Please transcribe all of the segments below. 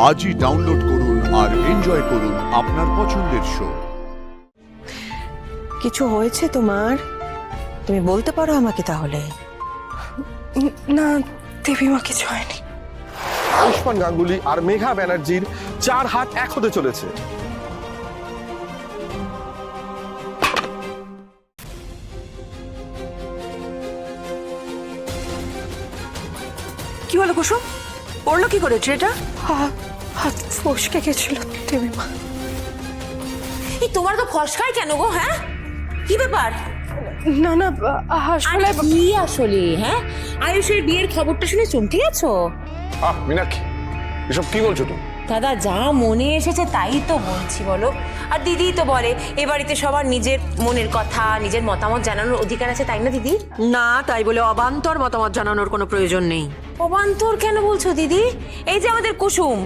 আজই ডাউনলোড করুন আর এনজয় করুন আপনার পছন্দের শো। কিছু হয়েছে তোমার? তুমি বলতে পারো আমাকে তাহলে। না দেবীমা, কিছু হয়নি। আয়ুষ্মান গাঙ্গুলি আর মেঘা ব্যানার্জির 4 হাত 1 হতে চলেছে। কি হলো কুসুম? পড়লো কি করে ট্রেটা? হাত ফসকে গেছিল দেবীমা। এই তোমার তো ফসকায় কেন গো? হ্যাঁ, কি ব্যাপার? না না, আসলে কি আসলে? হ্যাঁ, আয়ুষের বিয়ের খবরটা শুনে চমকে গেছো? মীনাক্ষী, এসব কি বলছো তুমি? দাদা, যা মনে এসেছে তাই তো বলছি, বলো। আর দিদি তো বলে এ বাড়িতে সবার নিজের মনের কথা, নিজের মতামত জানানোর অধিকার আছে, তাই না দিদি? না, তাই বলে অবান্তর মতামত জানানোর কোনো প্রয়োজন নেই। অবান্তর কেন বলছো দিদি? এই যে আমাদের কুসুম,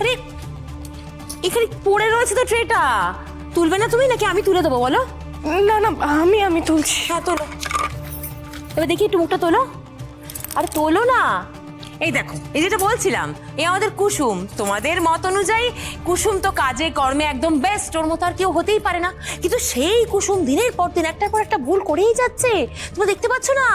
আরে এখানে পড়ে রয়েছে তো ট্রেটা, তুলবে না তুমি নাকি আমি তুলে দেবো বলো? না না, আমি তুলছি। হ্যাঁ তোলো, এবার দেখি একটু মুখটা তোলো, আরে তোলো না। এই দেখো, এই যেটা বলছিলাম, এই আমাদের কুসুম। তোমাদের মত অনুযায়ী কুসুম তো কাজে কর্মে একদম বেস্ট, ওর মতো আর কেউ হতেই পারে না। কিন্তু সেই কুসুম দিনের পর দিন একটার পর একটা ভুল করেই যাচ্ছে। তোমরা দেখতে পাচ্ছ না?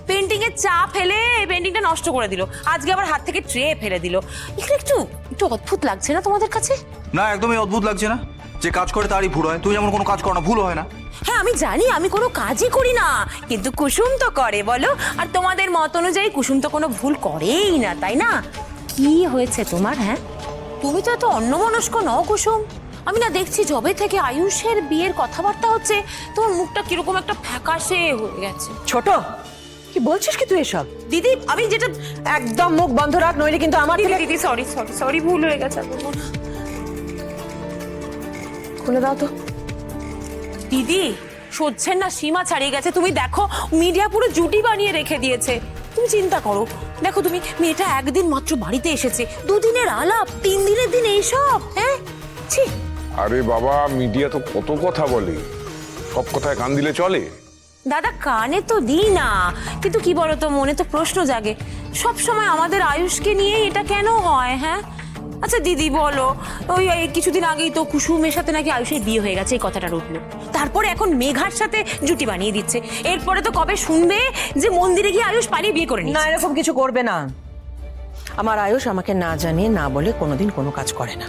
পেন্টিং এর চা ফেলে পেন্টিংটা নষ্ট করে দিল, আজকে আবার হাত থেকে ট্রে ফেলে দিল। এখানে একটু একটু অদ্ভুত লাগছে না তোমাদের কাছে? না, একদমই অদ্ভুত লাগছে না। যে কাজ করে তারই ভুল হয়। তুই যেমন কোনো কাজ করো না, ভুল হয় না। হ্যাঁ আমি জানি, আমি কোনো কাজই করি না, কিন্তু কুসুম তো করে বলো। আর তোমাদের মত অনুযায়ী কুসুম তো কোনো ভুল করেই না, তাই না? কি হয়েছে তোমার? হ্যাঁ, তুমি তো এত অন্যমনস্ক নও কুসুম। আমি না দেখছি যবে থেকে আয়ুষের বিয়ের কথাবার্তা হচ্ছে, তোমার মুখটা কিরকম একটা ফ্যাকাশে হয়ে গেছে। ছোট, কি বলছিস কি তুই এসব? দিদি, আমি যেটা একদম মুখ বন্ধ রাখ, নইলে কিন্তু আমার দিদি থেকে। দিদি সরি সরি সরি, ভুল হয়ে গেছে। আর বলবো না। খুলে দাও তো। দিদি, সহ্যের না সীমা ছাড়িয়ে গেছে। তুমি দেখো, মিডিয়া পুরো জুটি বানিয়ে রেখে দিয়েছে। তুমি চিন্তা করো, দেখো তুমি, মেয়েটা একদিন মাত্র বাড়িতে এসেছে, 2 দিনের আলাপ, 3 দিনের দিন এইসব। হ্যাঁ, ছি। আরে বাবা, মিডিয়া তো কত কথা বলে, সব কথায় কান দিলে চলে? দাদা, কানে তো দিই না, কিন্তু কি বলতো, মনে তো প্রশ্ন জাগে সব সময় আমাদের আয়ুষকে নিয়ে এটা কেন হয়? হ্যাঁ, আচ্ছা দিদি বলো, ওই এই কিছুদিন আগেই তো কুসুমের সাথে নাকি আয়ুষের বিয়ে হয়ে গেছে, এই কথাটা উঠলো। তারপরে এখন মেঘার সাথে জুটি বানিয়ে দিচ্ছে। এরপরে তো কবে শুনবে যে মন্দিরে গিয়ে আয়ুষ পালিয়ে বিয়ে করে না, নিয়েছে? এরকম কিছু করবে না। আমার আয়ুষ আমাকে না জানিয়ে না বলে কোনোদিন কোনো কাজ করে না।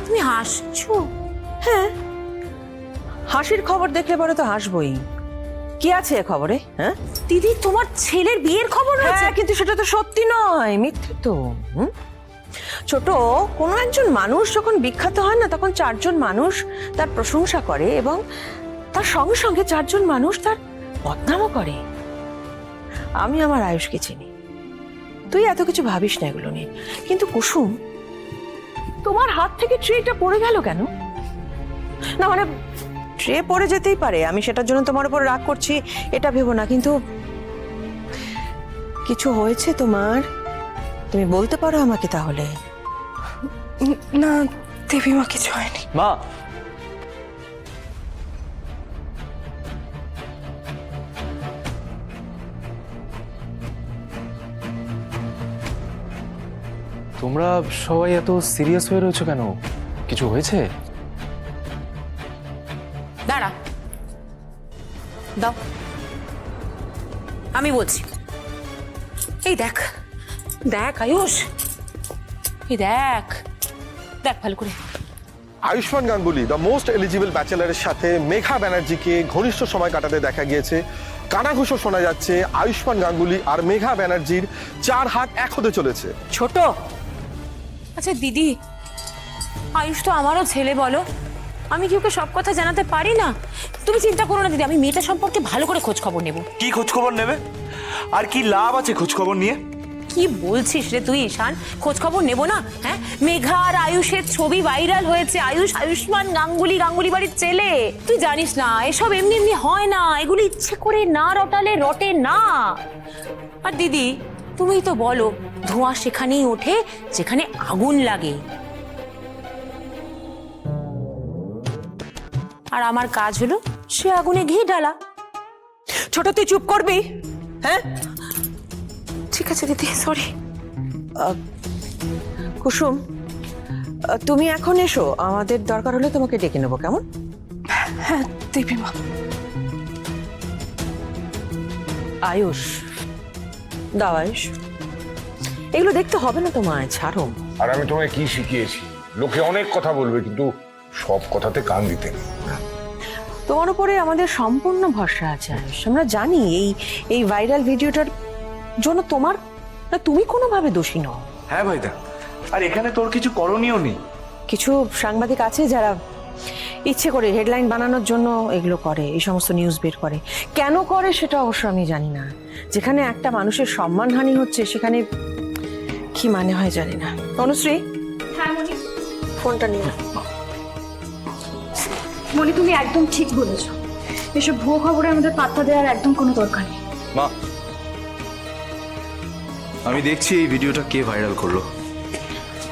তুমি হাসছো? হ্যাঁ, হাসির খবর দেখলে পরে তো হাসবই। কি আছে এ খবরে? হ্যাঁ দিদি, তোমার ছেলের বিয়ের খবর রয়েছে? হ্যাঁ, কিন্তু সেটা তো সত্যি নয়, মিথ্যে তো। ছোট, কোনো একজন মানুষ যখন বিখ্যাত হয় না, তখন 4 জন মানুষ তার প্রশংসা করে এবং তার সঙ্গে সঙ্গে 4 জন মানুষ তার বদনামও করে। আমি আমার আয়ুষকে চিনি, তুই এত কিছু ভাবিস না এগুলো নিয়ে। কিন্তু কুসুম, তোমার হাত থেকে ট্রেটা পড়ে গেল কেন? না মানে, ট্রে পড়ে যেতেই পারে, আমি সেটার জন্য তোমার উপর রাগ করছি এটা ভেবো না, কিন্তু কিছু হয়েছে তোমার? তুমি বলতে পারো আমাকে তাহলে। না দেবীমা, কিছু হয়নি। মা, তোমরা সবাই এত সিরিয়াস হয়ে রয়েছো কেন? কিছু হয়েছে? দাঁড়া, দাও, আমি বলছি। এই দেখ, দেখ আয়ুষ, এই দেখ, দেখ ভালো করে। Ayushmann Ganguly the most eligible ব্যাচেলারের সাথে মেঘা ব্যানার্জিকে ঘনিষ্ঠ সময় কাটাতে দেখা গিয়েছে। কানাঘুষো শোনা যাচ্ছে আয়ুষ্মান গাঙ্গুলি আর মেঘা ব্যানার্জির 4 হাত 1 হতে চলেছে। ছোট, আচ্ছা দিদি, আয়ুষ তো আমারও ছেলে, বলো, আমি কি ওকে সব কথা জানাতে পারি না? তুমি চিন্তা করো না দিদি, আমি মেয়েটা সম্পর্কে ভালো করে খোঁজ খবর নেব। কি খোঁজ খবর নেবে? আর কি লাভ আছে খোঁজ খবর নিয়ে? কি বলছিস রে তুই ঈশান? খোঁজ খবর নেব না? হ্যাঁ, মেঘা আর আয়ুষের ছবি ভাইরাল হয়েছে, আয়ুষ আয়ুষ্মান গাঙ্গুলি, গাঙ্গুলি বাড়ির ছেলে। তুই জানিস না, এসব এমনি এমনি হয় না, এগুলি ইচ্ছে করে না রটালে রটে না। আর দিদি, তুমিই তো বলো, ধোঁয়া সেখানেই ওঠে যেখানে আগুন লাগে। আর আমার কাজ হলো সে আগুনে ঘি ঢালা। ছোট তুই চুপ করবি? হ্যাঁ, ঠিক আছে দিদি, সরি। কুসুম, তুমি এখন এসো, আমাদের দরকার হলে তোমাকে ডেকে নেবো, কেমন? হ্যাঁ দেবীমা। আয়ুষ, দাও আয়ুষ, এগুলো দেখতে হবে না তোমায়, ছাড়ো। আর আমি তোমায় কি শিখিয়েছি? লোকে অনেক কথা বলবে, কিন্তু সব কথাতে কান দিতে নেই। তোমার উপরে আমাদের সম্পূর্ণ ভরসা আছে আয়ুষ। আমরা জানি এই ভাইরাল ভিডিওটার জন্য তোমার না, তুমি কোনোভাবে দোষী নও। হ্যাঁ ভাইদা, আর এখানে তোর কিছু করণীয় নেই। কিছু সাংবাদিক আছে যারা ইচ্ছে করে হেডলাইন বানানোর জন্য এগুলো করে, এই সমস্ত নিউজ বের করে। কেন করে সেটা অবশ্য আমি জানি না। যেখানে একটা মানুষের সম্মানহানি হচ্ছে সেখানে কি মানে হয় জানি না। অনুশ্রী, ফোনটা নিয়ে নাও। মনি, তুমি একদম ঠিক বলেছ। এসব ভুয়ো খবরে আমাদের পাত্তা দেওয়ার একদম কোনো দরকার নেই। মা, আমি দেখছি এই ভিডিওটা কে ভাইরাল করলো।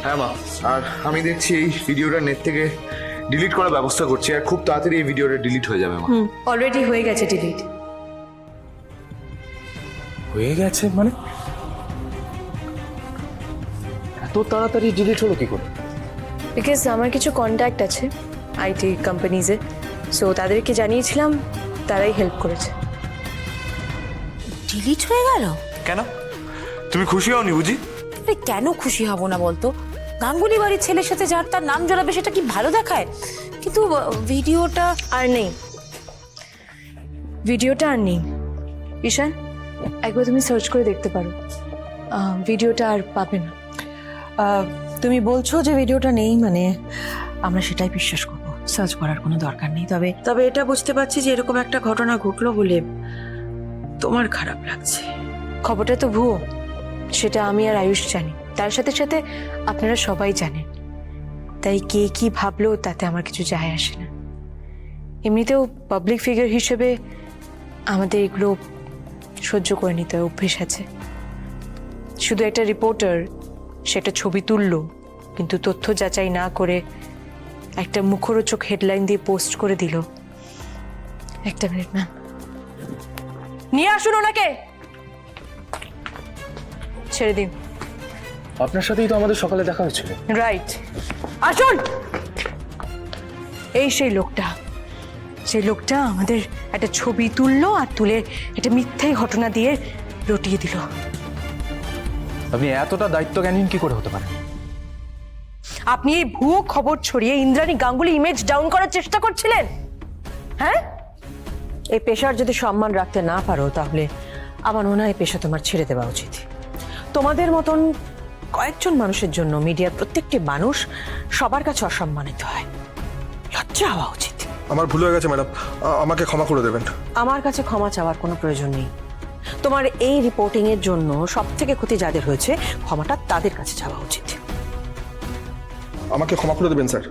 হ্যাঁ মা, আর আমি দেখছি এই ভিডিওটা নেট থেকে ডিলিট করার ব্যবস্থা করছি, আর খুব তাড়াতাড়ি এই ভিডিওটা ডিলিট হয়ে যাবে মা। অলরেডি হয়ে গেছে ডিলিট। হয়ে গেছে মানে? এত তাড়াতাড়ি ডিলিট হলো কি করে? বিকজ আমার কিছু কন্ট্যাক্ট আছে আইটি কোম্পানিজে, সো তাদেরকে জানিয়েছিলাম, তারাই হেল্প করেছে। ডিলিট হয়ে গেল? কেন, তুমি খুশি হওনি বুঝি? আরে কেন খুশি হব না বলতো? গাঙ্গুলি বাড়ির ছেলের সাথে যার তার নাম জড়াবে সেটা কি ভালো দেখায়? কিন্তু ভিডিওটা আর নেই, ভিডিওটা আর নেই। ঈশান, একবার তুমি সার্চ করে দেখতে পারো, ভিডিওটা আর পাবে না। তুমি বলছো যে ভিডিওটা নেই, মানে আমরা সেটাই বিশ্বাস করব, সার্চ করার কোনো দরকার নেই। তবে এটা বুঝতে পারছি যে এরকম একটা ঘটনা ঘটলো বলে তোমার খারাপ লাগছে। খবরটা তো ভুয়ো, সেটা আমি আর আয়ুষ জানি, তার সাথে সাথে আপনারা সবাই জানেন। তাই কে কি ভাবলো তাতে আমার কিছু যায় আসে না। এমনিতেও পাবলিক ফিগার হিসেবে আমাদের এগুলো সহ্য করে নিতে অভ্যেস আছে। শুধু একটা রিপোর্টার সেটা ছবি তুললো, কিন্তু তথ্য যাচাই না করে একটা মুখরোচক হেডলাইন দিয়ে পোস্ট করে দিল। একটা মিনিট ম্যাম, নিয়ে আসুন ওনাকে, ছেড়ে দিন। আপনার সাথেই তো আমাদের সকালে দেখা হয়েছিল। রাইট, আসুন। এই সেই লোকটা আমাদের একটা ছবি তুললো আর তুলে একটা মিথ্যে ঘটনা দিয়ে রটিয়ে দিল। আপনি এতটা দায়িত্বজ্ঞানহীন কি করে হতে পারেন? আপনি এই ভুয়ো খবর ছড়িয়ে ইন্দ্রাণী গাঙ্গুলি ইমেজ ডাউন করার চেষ্টা করছিলেন, হ্যাঁ? এই পেশার যদি সম্মান রাখতে না পারো তাহলে আমার মনে হয় পেশা তোমার ছেড়ে দেওয়া উচিত। তোমাদের মতন কয়েকজন মানুষের জন্য মিডিয়ার প্রত্যেকটি মানুষ সবার কাছে অসম্মানিত হয়, লজ্জা হওয়া উচিত। আমার ভুল হয়ে গেছে ম্যাডাম, আমাকে ক্ষমা করে দেবেন। আমার কাছে ক্ষমা চাওয়ার কোনো প্রয়োজন নেই। তোমার এই রিপোর্টিং এর জন্য সব থেকে ক্ষতি যাদের হয়েছে, ক্ষমাটা তাদের কাছে চাওয়া উচিত। আমাকে ক্ষমা করে দেবেন স্যার।